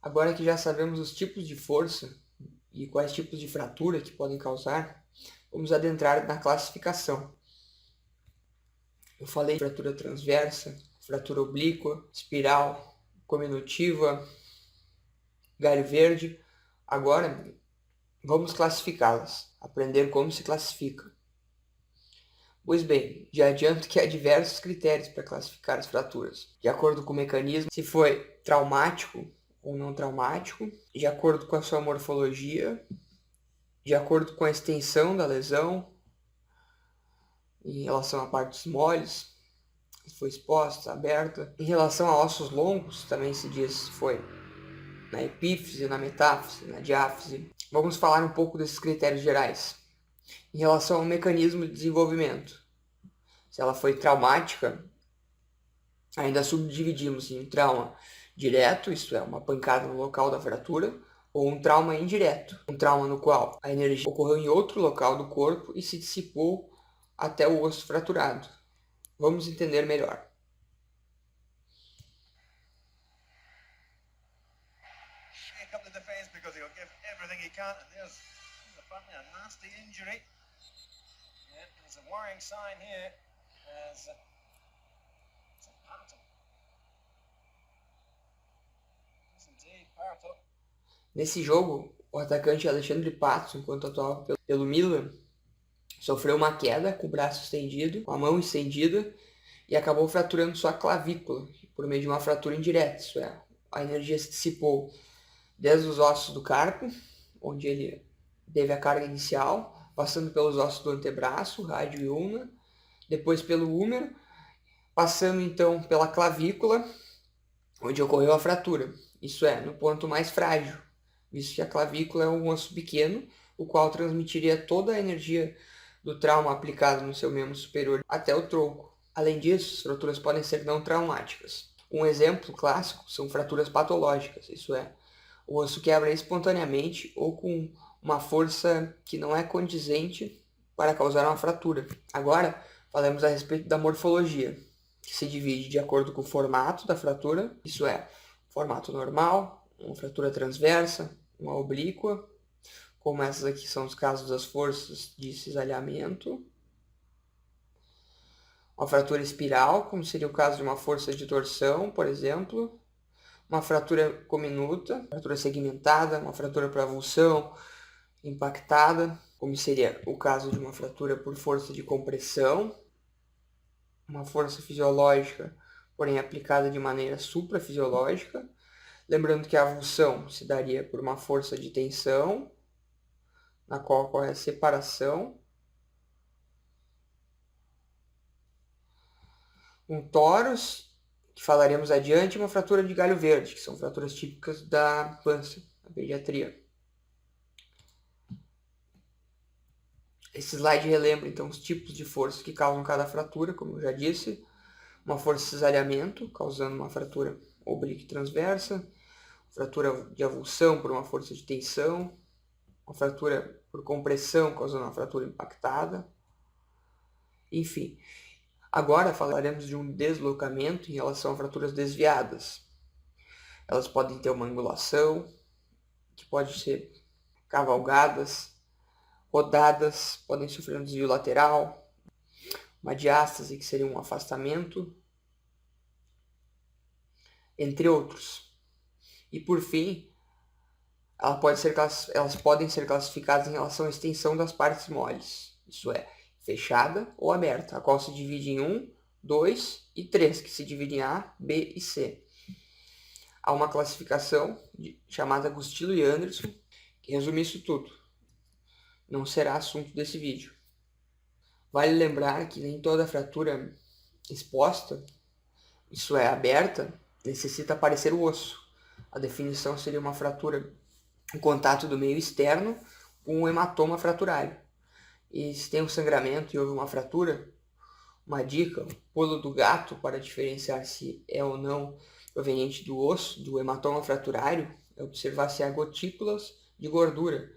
Agora que já sabemos os tipos de força e quais tipos de fratura que podem causar, vamos adentrar na classificação. Eu falei de fratura transversa, fratura oblíqua, espiral, cominutiva, galho verde. Agora vamos classificá-las, aprender como se classifica. Pois bem, já adianto que há diversos critérios para classificar as fraturas, de acordo com o mecanismo, se foi traumático ou não traumático, de acordo com a sua morfologia, de acordo com a extensão da lesão, em relação a partes moles, se foi exposta, aberta. Em relação a ossos longos, também se diz se foi na epífise, na metáfise, na diáfise. Vamos falar um pouco desses critérios gerais. Em relação ao mecanismo de desenvolvimento, se ela foi traumática, ainda subdividimos em um trauma direto, isto é, uma pancada no local da fratura, ou um trauma indireto, um trauma no qual a energia ocorreu em outro local do corpo e se dissipou até o osso fraturado. Vamos entender melhor. Nesse jogo, o atacante Alexandre Pato, enquanto atuava pelo Milan, sofreu uma queda com o braço estendido, com a mão estendida, e acabou fraturando sua clavícula por meio de uma fratura indireta, isso é, a energia se dissipou desde os ossos do carpo, onde ele teve a carga inicial, passando pelos ossos do antebraço, rádio e ulna, depois pelo húmero, passando então pela clavícula, onde ocorreu a fratura, isso é, no ponto mais frágil, visto que a clavícula é um osso pequeno, o qual transmitiria toda a energia do trauma aplicado no seu membro superior até o tronco. Além disso, as fraturas podem ser não traumáticas. Um exemplo clássico são fraturas patológicas, isso é, o osso quebra espontaneamente ou com uma força que não é condizente para causar uma fratura. Agora, falamos a respeito da morfologia, que se divide de acordo com o formato da fratura, isso é, formato normal, uma fratura transversa, uma oblíqua, como essas aqui são os casos das forças de cisalhamento. Uma fratura espiral, como seria o caso de uma força de torção, por exemplo. Uma fratura cominuta, fratura segmentada, uma fratura por avulsão impactada, como seria o caso de uma fratura por força de compressão. Uma força fisiológica, porém aplicada de maneira suprafisiológica. Lembrando que a avulsão se daria por uma força de tensão, na qual ocorre a separação. Um torus, que falaremos adiante, e uma fratura de galho verde, que são fraturas típicas da pança, da pediatria. Esse slide relembra então os tipos de força que causam cada fratura, como eu já disse. Uma força de cisalhamento, causando uma fratura oblíqua transversa. Fratura de avulsão por uma força de tensão. Uma fratura por compressão, causando uma fratura impactada. Enfim, agora falaremos de um deslocamento em relação a fraturas desviadas. Elas podem ter uma angulação, que pode ser cavalgadas, rodadas, podem sofrer um desvio lateral, uma diástase, que seria um afastamento, entre outros. E por fim, elas podem ser classificadas em relação à extensão das partes moles, isso é, fechada ou aberta, a qual se divide em 1, 2 e 3, que se divide em A, B e C. Há uma classificação chamada Gustilo e Anderson, que resume isso tudo. Não será assunto desse vídeo. Vale lembrar que nem toda fratura exposta, isso é, aberta, necessita aparecer o osso. A definição seria uma fratura em contato do meio externo com um hematoma fraturário. E se tem um sangramento e houve uma fratura, uma dica, o pulo do gato para diferenciar se é ou não proveniente do osso, do hematoma fraturário, é observar se há gotículas de gordura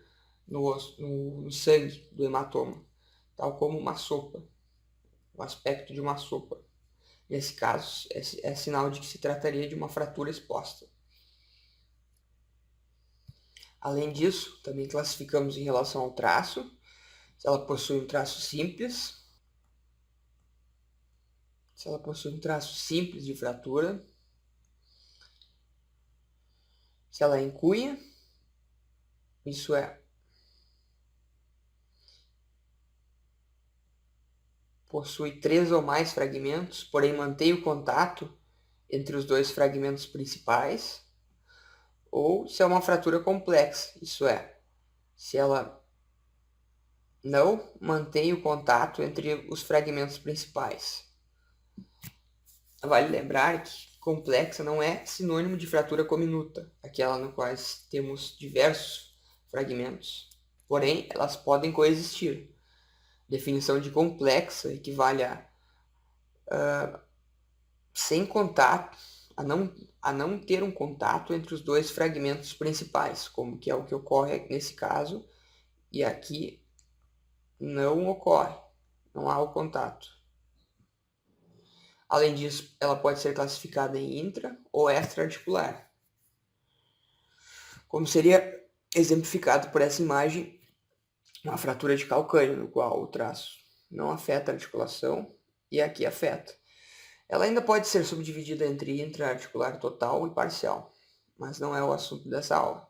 no osso, no sangue do hematoma, tal como uma sopa, o aspecto de uma sopa. Nesse caso, é sinal de que se trataria de uma fratura exposta. Além disso, também classificamos em relação ao traço, se ela possui um traço simples, de fratura, se ela é em cunha, isso é, possui 3 ou mais fragmentos, porém mantém o contato entre os 2 fragmentos principais, ou se é uma fratura complexa, isso é, se ela não mantém o contato entre os fragmentos principais. Vale lembrar que complexa não é sinônimo de fratura cominuta, aquela no qual temos diversos fragmentos, porém elas podem coexistir. Definição de complexa equivale a sem contato, a não ter um contato entre os 2 fragmentos principais, como que é o que ocorre nesse caso, e aqui não ocorre, não há o contato. Além disso, ela pode ser classificada em intra ou extra-articular. Como seria exemplificado por essa imagem, uma fratura de calcâneo, no qual o traço não afeta a articulação e aqui afeta. Ela ainda pode ser subdividida entre intra-articular total e parcial, mas não é o assunto dessa aula.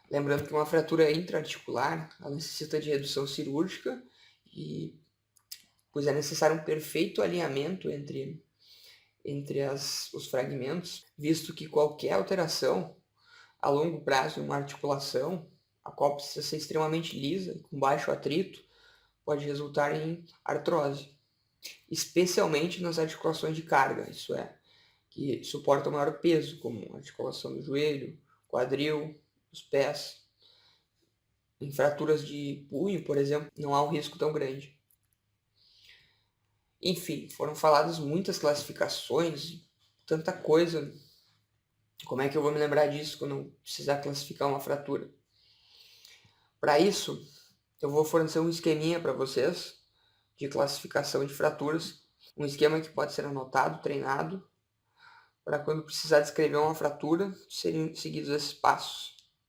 Lembrando que uma fratura intra-articular necessita de redução cirúrgica, pois é necessário um perfeito alinhamento entre os fragmentos, visto que qualquer alteração a longo prazo em uma articulação, a qual precisa ser extremamente lisa e com baixo atrito, pode resultar em artrose, especialmente nas articulações de carga, isso é, que suportam maior peso, como a articulação do joelho, quadril, os pés. Em fraturas de punho, por exemplo, não há um risco tão grande. Enfim, foram faladas muitas classificações, tanta coisa. Como é que eu vou me lembrar disso quando eu precisar classificar uma fratura? Para isso, eu vou fornecer um esqueminha para vocês de classificação de fraturas, um esquema que pode ser anotado, treinado, para quando precisar descrever uma fratura, serem seguidos esses passos.